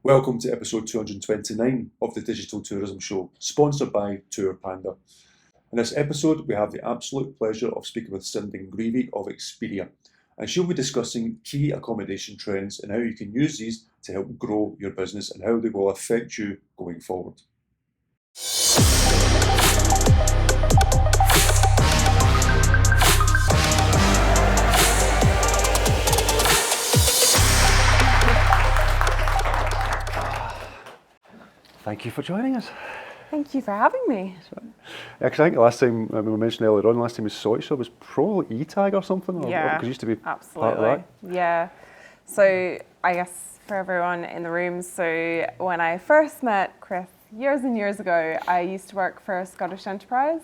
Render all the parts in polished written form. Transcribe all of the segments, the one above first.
Welcome to episode 229 of the Digital Tourism Show, sponsored by Tour Panda. In this episode, we have the absolute pleasure of speaking with Synden Grieve of Expedia, and she'll be discussing key accommodation trends and how you can use these to help grow your business and how they will affect you going forward. Thank you for joining us. Thank you for having me. Yeah, because I think the last time, we were mentioning earlier on, last time we saw each other was probably E-Tag or something. Yeah, because it used to be absolutely. part of that. Yeah. So I guess for everyone in the room, so when I first met Chris years and years ago, I used to work for a Scottish enterprise.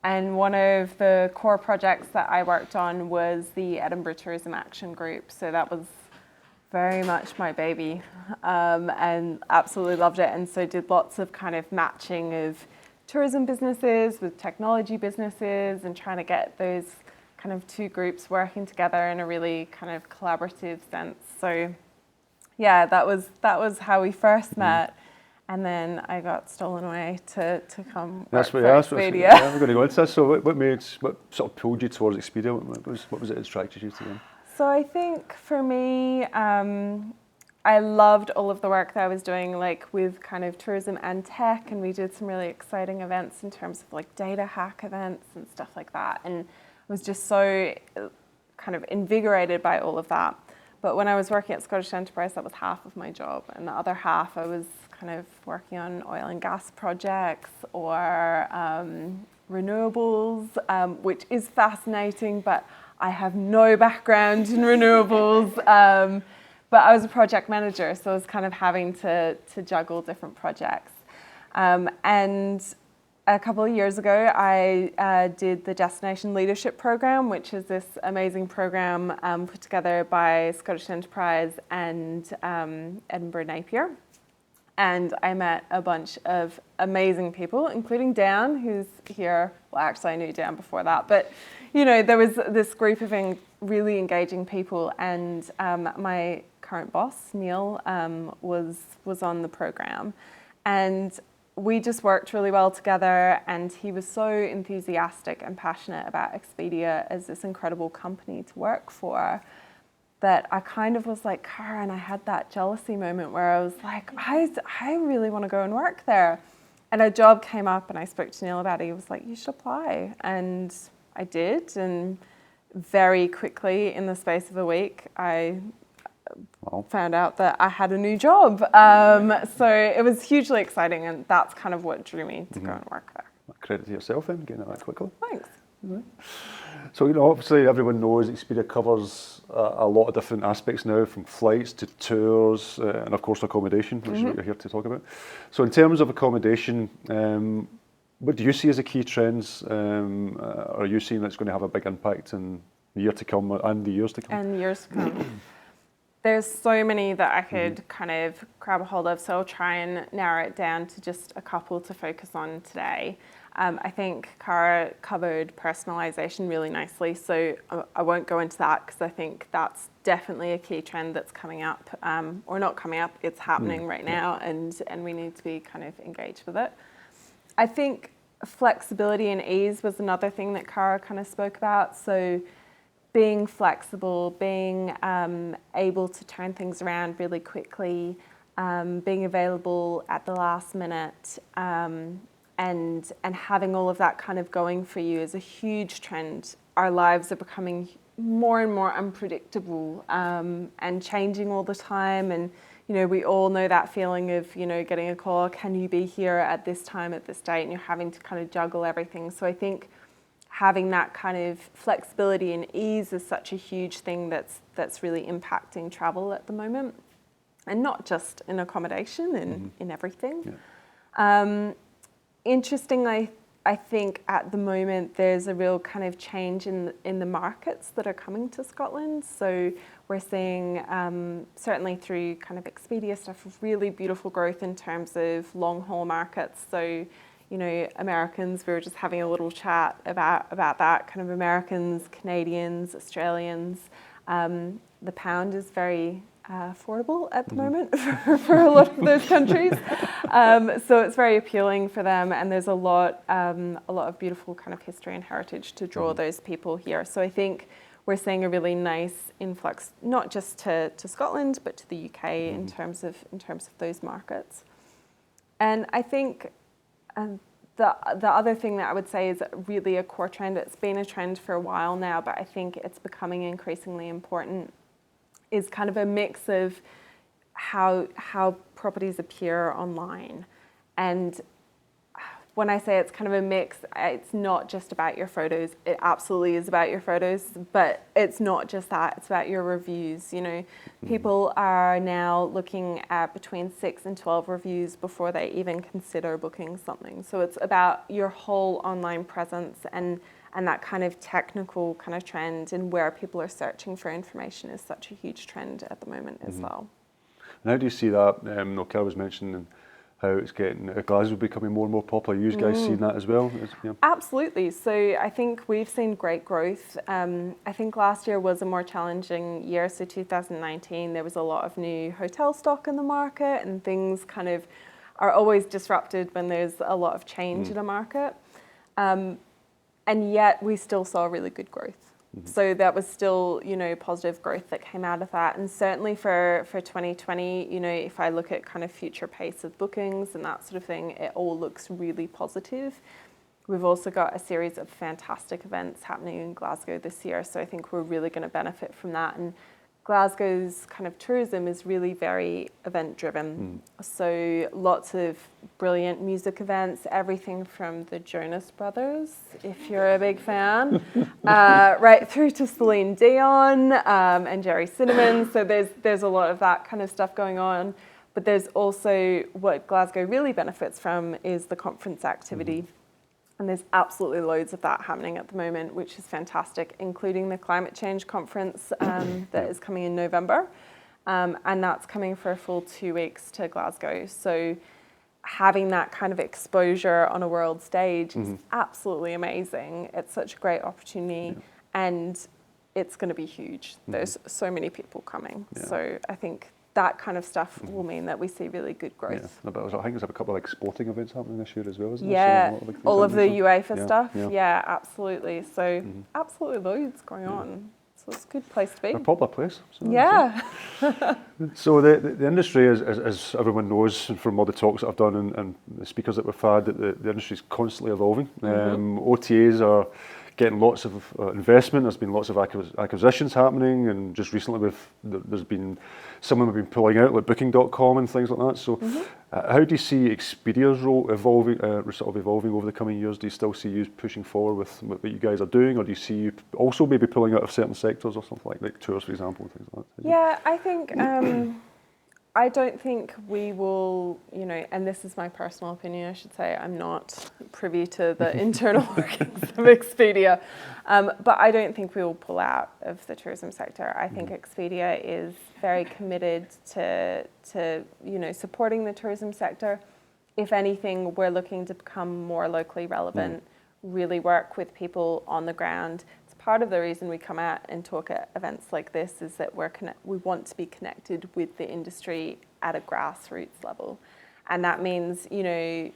And one of the core projects that I worked on was the Edinburgh Tourism Action Group. So that was very much my baby, and absolutely loved it. And so did lots of kind of matching of tourism businesses with technology businesses and trying to get those kind of two groups working together in a really kind of collaborative sense. So yeah, that was how we first met. And then I got stolen away to come work for Expedia. Yeah, we're going to go into that. So what sort of pulled you towards Expedia? What was it that attracted you to them? So I think for me, I loved all of the work that I was doing, like with kind of tourism and tech, and we did some really exciting events in terms of like data hack events and stuff like that. And I was just so kind of invigorated by all of that. But when I was working at Scottish Enterprise, that was half of my job, and the other half I was kind of working on oil and gas projects or renewables, which is fascinating, but I have no background in renewables, but I was a project manager, so I was kind of having to juggle different projects. And a couple of years ago, I did the Destination Leadership Program, which is this amazing program put together by Scottish Enterprise and Edinburgh Napier. And I met a bunch of amazing people, including Dan, who's here. Well, actually, I knew Dan before that, but you know, there was this group of really engaging people, and my current boss, Neil, was on the program, and we just worked really well together. And he was so enthusiastic and passionate about Expedia as this incredible company to work for, that I kind of was like, Cara, and I had that jealousy moment where I was like, I really want to go and work there. And a job came up and I spoke to Neil about it. He was like, you should apply. And I did. And very quickly, in the space of a week, I found out that I had a new job. So it was hugely exciting. And that's kind of what drew me to go and work there. Credit to yourself then, getting it that quickly. Thanks. Right. So, you know, obviously everyone knows Expedia covers a lot of different aspects now, from flights to tours and of course accommodation, which is what you're here to talk about. So in terms of accommodation, what do you see as the key trends? Are you seeing that's going to have a big impact in the year to come and the years to come? And the years to come. There's so many that I could kind of grab a hold of, so I'll try and narrow it down to just a couple to focus on today. I think Cara covered personalisation really nicely, so I won't go into that because I think that's definitely a key trend that's coming up, or not coming up, it's happening right now, and we need to be kind of engaged with it. I think flexibility and ease was another thing that Cara kind of spoke about, so being flexible, being able to turn things around really quickly, being available at the last minute, and having all of that kind of going for you is a huge trend. Our lives are becoming more and more unpredictable, and changing all the time. And, you know, we all know that feeling of, you know, getting a call, can you be here at this time, at this date, and you're having to kind of juggle everything. So I think having that kind of flexibility and ease is such a huge thing that's really impacting travel at the moment. And not just in accommodation, in everything. Yeah. Interestingly, I think at the moment there's a real kind of change in the markets that are coming to Scotland. So we're seeing, certainly through kind of Expedia stuff, really beautiful growth in terms of long haul markets. So, you know, Americans, we were just having a little chat about that, kind of Americans, Canadians, Australians. The pound is very affordable at the moment for a lot of those countries. So it's very appealing for them, and there's a lot of beautiful kind of history and heritage to draw those people here. So I think we're seeing a really nice influx, not just to Scotland, but to the UK in terms of those markets. And I think the other thing that I would say is really a core trend. It's been a trend for a while now, but I think it's becoming increasingly important, is kind of a mix of how properties appear online. And when I say it's kind of a mix, it's not just about your photos. It absolutely is about your photos, but it's not just that. It's about your reviews. You know, people are now looking at between 6 and 12 reviews before they even consider booking something. So it's about your whole online presence and that kind of technical kind of trend, and where people are searching for information is such a huge trend at the moment as well. And how do you see that? Kel was mentioning how it's getting, Glasgow becoming more and more popular. You guys seeing that as well? Absolutely. So I think we've seen great growth. I think last year was a more challenging year. So 2019, there was a lot of new hotel stock in the market, and things kind of are always disrupted when there's a lot of change in a market. And yet we still saw really good growth. So that was still, you know, positive growth that came out of that. And certainly for 2020, you know, if I look at kind of future pace of bookings and that sort of thing, it all looks really positive. We've also got a series of fantastic events happening in Glasgow this year. So I think we're really going to benefit from that. And Glasgow's kind of tourism is really very event driven. So lots of brilliant music events, everything from the Jonas Brothers, if you're a big fan, right through to Celine Dion and Jerry Cinnamon. So there's a lot of that kind of stuff going on. But there's also, what Glasgow really benefits from is the conference activity. And there's absolutely loads of that happening at the moment, which is fantastic, including the climate change conference that is coming in November. And that's coming for a full 2 weeks to Glasgow. So having that kind of exposure on a world stage is absolutely amazing. It's such a great opportunity, and it's going to be huge. There's so many people coming. So I think that kind of stuff will mean that we see really good growth. But I think there's a couple of like sporting events happening this year as well, isn't there? Yeah, So all of the UEFA stuff. Yeah, absolutely. So absolutely loads going on. So it's a good place to be. A popular place. So, So the industry, as everyone knows from all the talks that I've done and the speakers that we've had, that the industry is constantly evolving. OTAs are getting lots of investment. There's been lots of acquisitions happening, and just recently there's been some of them have been pulling out, like Booking.com and things like that. So how do you see Expedia's role evolving over the coming years? Do you still see you pushing forward with what you guys are doing, or do you see you also maybe pulling out of certain sectors or something like tours, for example, and things like that? Yeah, I think I don't think we will, you know, and this is my personal opinion, I should say, I'm not privy to the internal workings of Expedia, but I don't think we will pull out of the tourism sector. I think Expedia is very committed to you know, supporting the tourism sector. If anything, we're looking to become more locally relevant, really work with people on the ground. Part of the reason we come out and talk at events like this is that we want to be connected with the industry at a grassroots level. And that means, you know,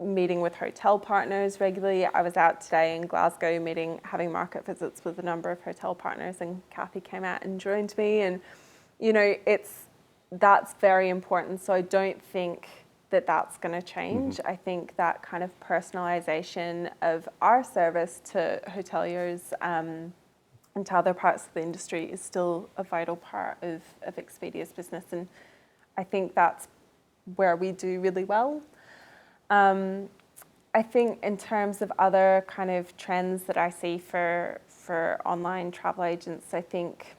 meeting with hotel partners regularly. I was out today in Glasgow having market visits with a number of hotel partners, and Kathy came out and joined me. And, you know, that's very important. So I don't think that's going to change. I think that kind of personalization of our service to hoteliers and to other parts of the industry is still a vital part of Expedia's business. And I think that's where we do really well. I think in terms of other kind of trends that I see for online travel agents, I think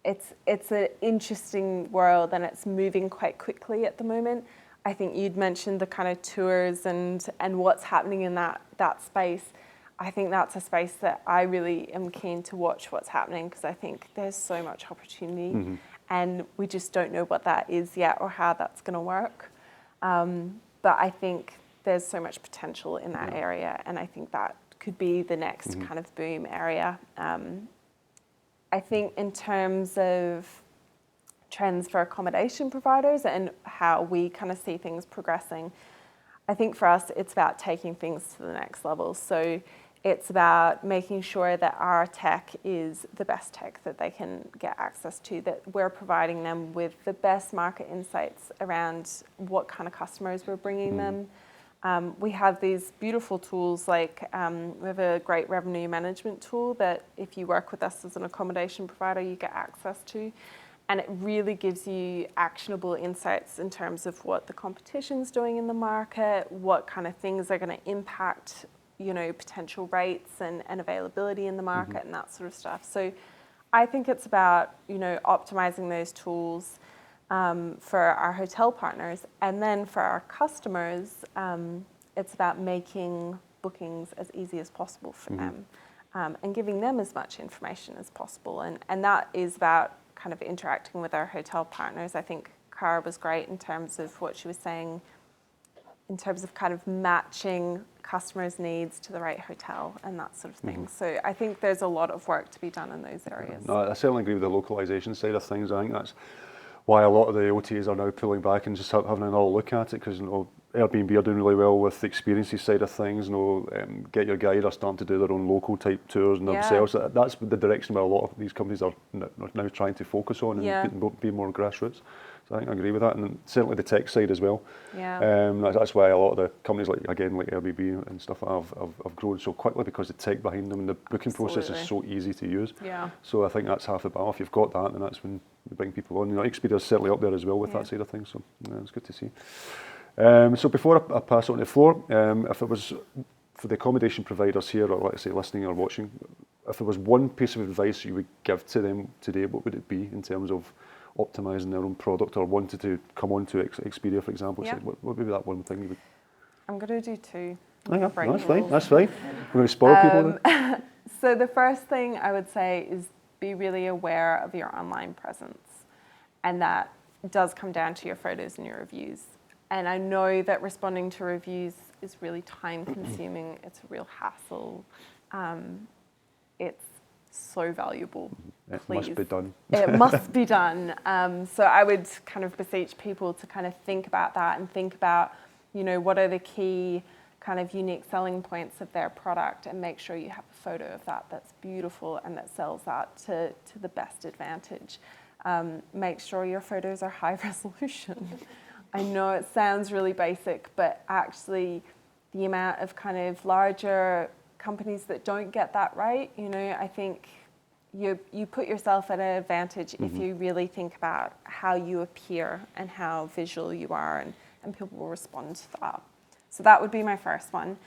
it's an interesting world, and it's moving quite quickly at the moment. I think you'd mentioned the kind of tours and what's happening in that space. I think that's a space that I really am keen to watch what's happening, because I think there's so much opportunity and we just don't know what that is yet or how that's going to work. But I think there's so much potential in that area, and I think that could be the next kind of boom area. I think in terms of trends for accommodation providers and how we kind of see things progressing. I think for us, it's about taking things to the next level. So it's about making sure that our tech is the best tech that they can get access to, that we're providing them with the best market insights around what kind of customers we're bringing them. We have these beautiful tools like we have a great revenue management tool that if you work with us as an accommodation provider, you get access to. And it really gives you actionable insights in terms of what the competition's doing in the market, what kind of things are going to impact, you know, potential rates and availability in the market and that sort of stuff. So I think it's about, you know, optimizing those tools for our hotel partners. And then for our customers, it's about making bookings as easy as possible for them and giving them as much information as possible. And that is about kind of interacting with our hotel partners. I think Cara was great in terms of what she was saying in terms of kind of matching customers' needs to the right hotel and that sort of thing. So I think there's a lot of work to be done in those areas. No, I certainly agree with the localisation side of things. I think that's why a lot of the OTAs are now pulling back and just having another look at it, because, you know, Airbnb are doing really well with the experiences side of things. You know, Get Your Guide are starting to do their own local type tours and themselves. That's the direction where a lot of these companies are now trying to focus on and be more grassroots. So I think I agree with that, and certainly the tech side as well. That's why a lot of the companies like Airbnb and stuff have grown so quickly, because the tech behind them and the booking process is so easy to use. So I think that's half the battle. If you've got that, then that's when you bring people on. You know, Expedia is certainly up there as well with that side of things. So it's good to see. So before I pass on to the floor, if it was for the accommodation providers here, or let's say listening or watching, if there was one piece of advice you would give to them today, what would it be in terms of optimising their own product, or wanted to come on to Expedia, for example? So what would be that one thing you would? I'm going to do two. That's fine. That's fine. We're going to spoil people then. So the first thing I would say is be really aware of your online presence, and that does come down to your photos and your reviews. And I know that responding to reviews is really time consuming. It's a real hassle. It's so valuable. It must be done. It must be done. So I would kind of beseech people to kind of think about that and think about, you know, what are the key kind of unique selling points of their product, and make sure you have a photo of that that's beautiful and that sells that to the best advantage. Make sure your photos are high resolution. I know it sounds really basic, but actually the amount of kind of larger companies that don't get that right, you know, I think you put yourself at an advantage if you really think about how you appear and how visual you are, and people will respond to that. So that would be my first one.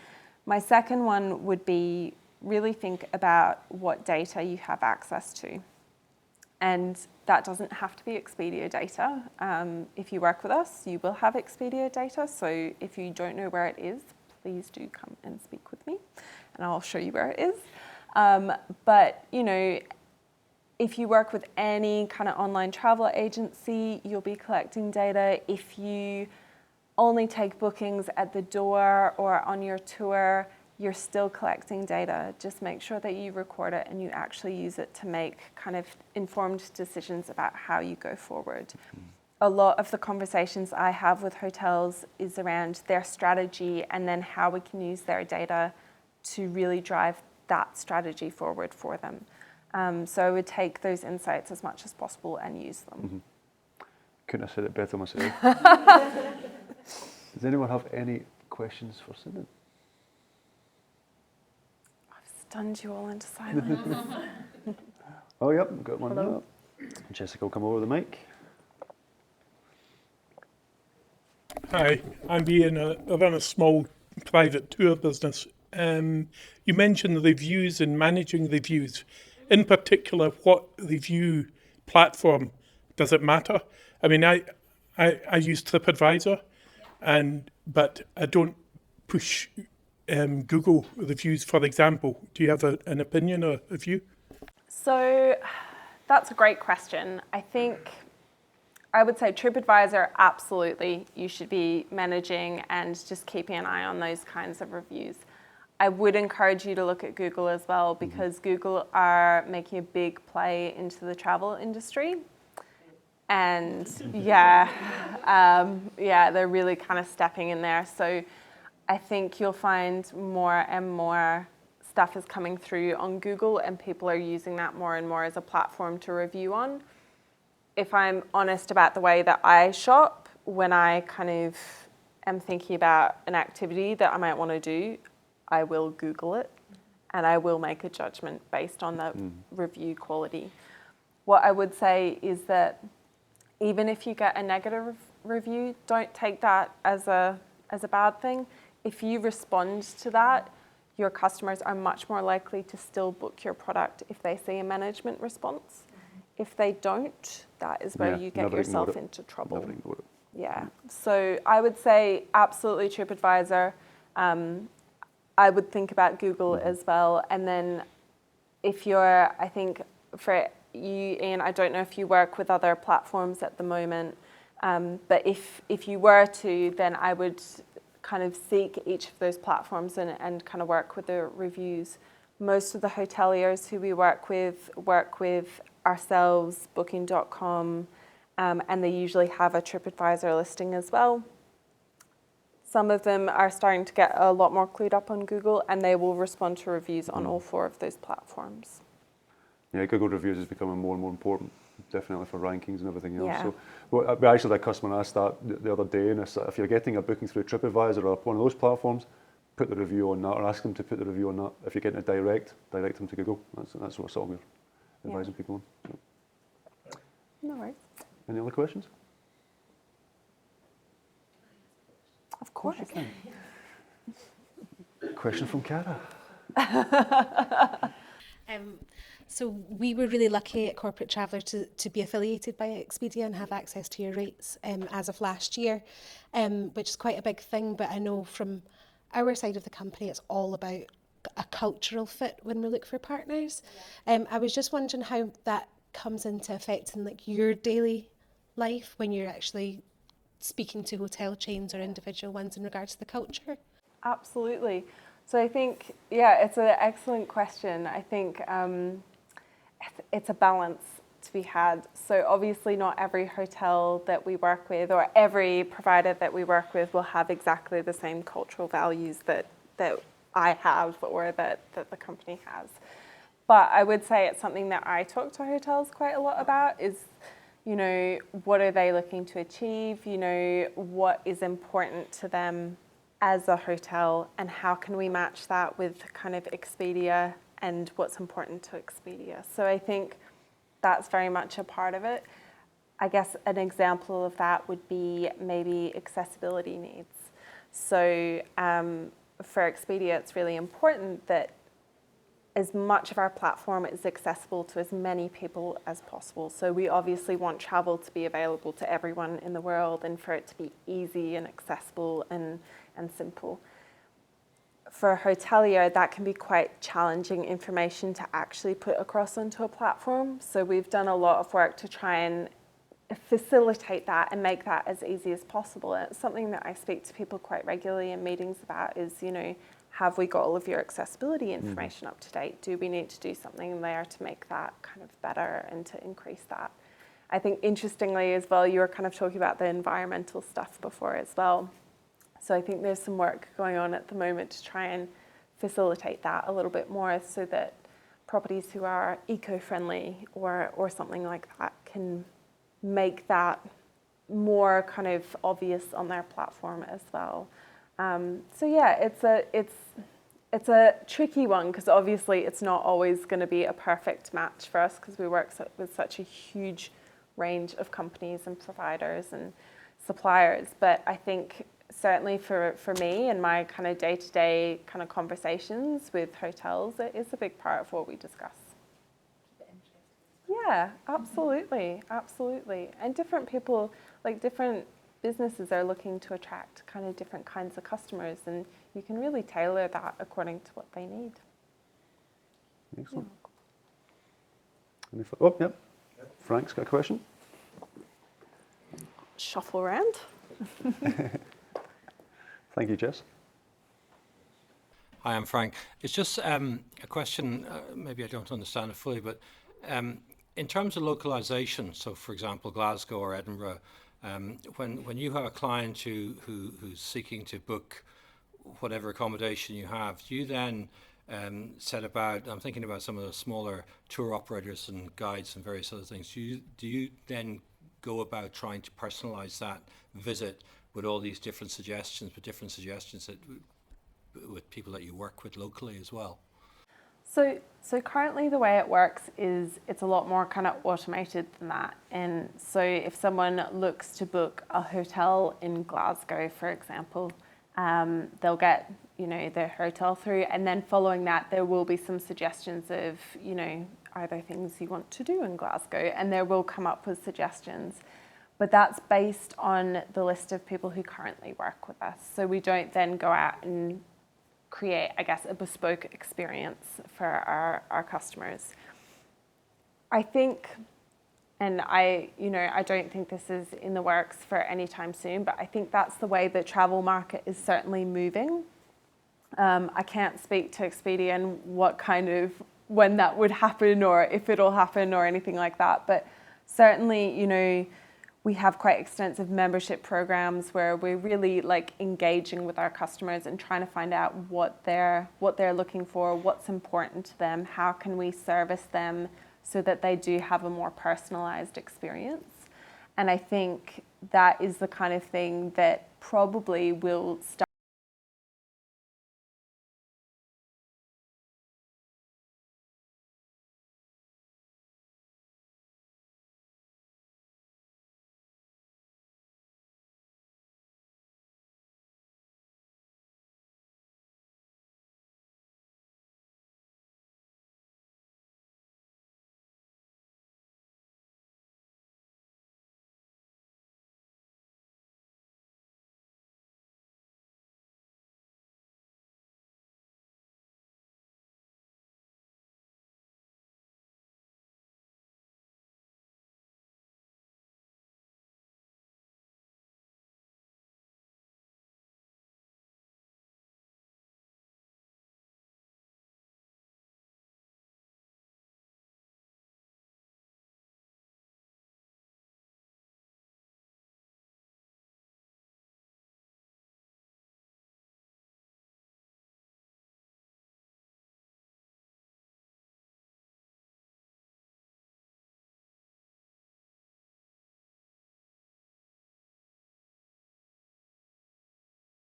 My second one would be really think about what data you have access to. And that doesn't have to be Expedia data. If you work with us, you will have Expedia data. So if you don't know where it is, please do come and speak with me, and I'll show you where it is. But, you know, if you work with any kind of online travel agency, you'll be collecting data. If you only take bookings at the door or on your tour, you're still collecting data. Just make sure that you record it and you actually use it to make kind of informed decisions about how you go forward. A lot of the conversations I have with hotels is around their strategy, and then how we can use their data to really drive that strategy forward for them. So I would take those insights as much as possible and use them. Couldn't have said it better myself. Does anyone have any questions for Synden? Stunned you all into silence. Oh, yep, got one. Hello. Jessica will come over the mic. Hi, I'm Ian. I run a small private tour business. You mentioned reviews and managing reviews. In particular, what review platform does it matter? I mean, I use TripAdvisor, but I don't push Google reviews, for example. Do you have an opinion or a view? So that's a great question. I think I would say TripAdvisor, absolutely, you should be managing and just keeping an eye on those kinds of reviews. I would encourage you to look at Google as well, because Google are making a big play into the travel industry. And they're really kind of stepping in there. So I think you'll find more and more stuff is coming through on Google, and people are using that more and more as a platform to review on. If I'm honest about the way that I shop, when I kind of am thinking about an activity that I might want to do, I will Google it and I will make a judgment based on the review quality. What I would say is that even if you get a negative review, don't take that as a bad thing. If you respond to that, your customers are much more likely to still book your product if they see a management response. If they don't, that is where you get yourself into trouble. Never ignore it. Yeah. So I would say absolutely TripAdvisor. I would think about Google as well. And then if you're, I think for you, Ian, I don't know if you work with other platforms at the moment, but if you were to, then I would kind of seek each of those platforms and kind of work with the reviews. Most of the hoteliers who we work with ourselves, Booking.com, and they usually have a TripAdvisor listing as well. Some of them are starting to get a lot more clued up on Google, and they will respond to reviews on all 4 of those platforms. Yeah, Google reviews is becoming more and more important, definitely for rankings and everything else. Yeah. So, well, we actually had a customer asked that the other day, and it's, if you're getting a booking through TripAdvisor or one of those platforms, put the review on that, or ask them to put the review on that. If you're getting it direct them to Google. That's what we're advising people on. Yeah. No worries. Any other questions? Of course. Question from Cara. So we were really lucky at Corporate Traveller to be affiliated by Expedia and have access to your rates as of last year, which is quite a big thing. But I know from our side of the company, it's all about a cultural fit when we look for partners. I was just wondering how that comes into effect in like your daily life when you're actually speaking to hotel chains or individual ones in regards to the culture. Absolutely. So I think, it's an excellent question. I think it's a balance to be had. So obviously not every hotel that we work with or every provider that we work with will have exactly the same cultural values that I have or that the company has. But I would say it's something that I talk to hotels quite a lot about is, what are they looking to achieve? What is important to them as a hotel, and how can we match that with kind of Expedia and what's important to Expedia? So I think that's very much a part of it. I guess an example of that would be maybe accessibility needs. So for Expedia, it's really important that as much of our platform is accessible to as many people as possible. So we obviously want travel to be available to everyone in the world and for it to be easy and accessible and simple. For a hotelier, that can be quite challenging information to actually put across onto a platform. So we've done a lot of work to try and facilitate that and make that as easy as possible. And it's something that I speak to people quite regularly in meetings about is, have we got all of your accessibility information up to date? Do we need to do something there to make that kind of better and to increase that? I think interestingly as well, you were kind of talking about the environmental stuff before as well. So I think there's some work going on at the moment to try and facilitate that a little bit more so that properties who are eco-friendly or something like that can make that more kind of obvious on their platform as well. It's a tricky one because obviously it's not always going to be a perfect match for us because we work with such a huge range of companies and providers and suppliers. But I think certainly for me and my kind of day-to-day kind of conversations with hotels, it is a big part of what we discuss. Yeah, absolutely. And different people, like different businesses are looking to attract kind of different kinds of customers, and you can really tailor that according to what they need. Excellent. Oh, yep. Frank's got a question. Shuffle around. Thank you, Jess. Hi, I'm Frank. It's just a question, maybe I don't understand it fully, but In terms of localization, so for example, Glasgow or Edinburgh, when you have a client who's seeking to book whatever accommodation you have, do you then set about, I'm thinking about some of the smaller tour operators and guides and various other things, do you then go about trying to personalize that visit with all these different suggestions, with people that you work with locally as well? So currently the way it works is it's a lot more kind of automated than that. And so if someone looks to book a hotel in Glasgow, for example, they'll get, their hotel through, and then following that, there will be some suggestions of, are there things you want to do in Glasgow? And there will come up with suggestions. But that's based on the list of people who currently work with us. So we don't then go out and create, I guess, a bespoke experience for our customers. I think, and I don't think this is in the works for any time soon, but I think that's the way the travel market is certainly moving. I can't speak to Expedia and when that would happen or if it'll happen or anything like that, but certainly, we have quite extensive membership programs where we're really engaging with our customers and trying to find out what they're looking for, what's important to them, how can we service them so that they do have a more personalized experience. And I think that is the kind of thing that probably will start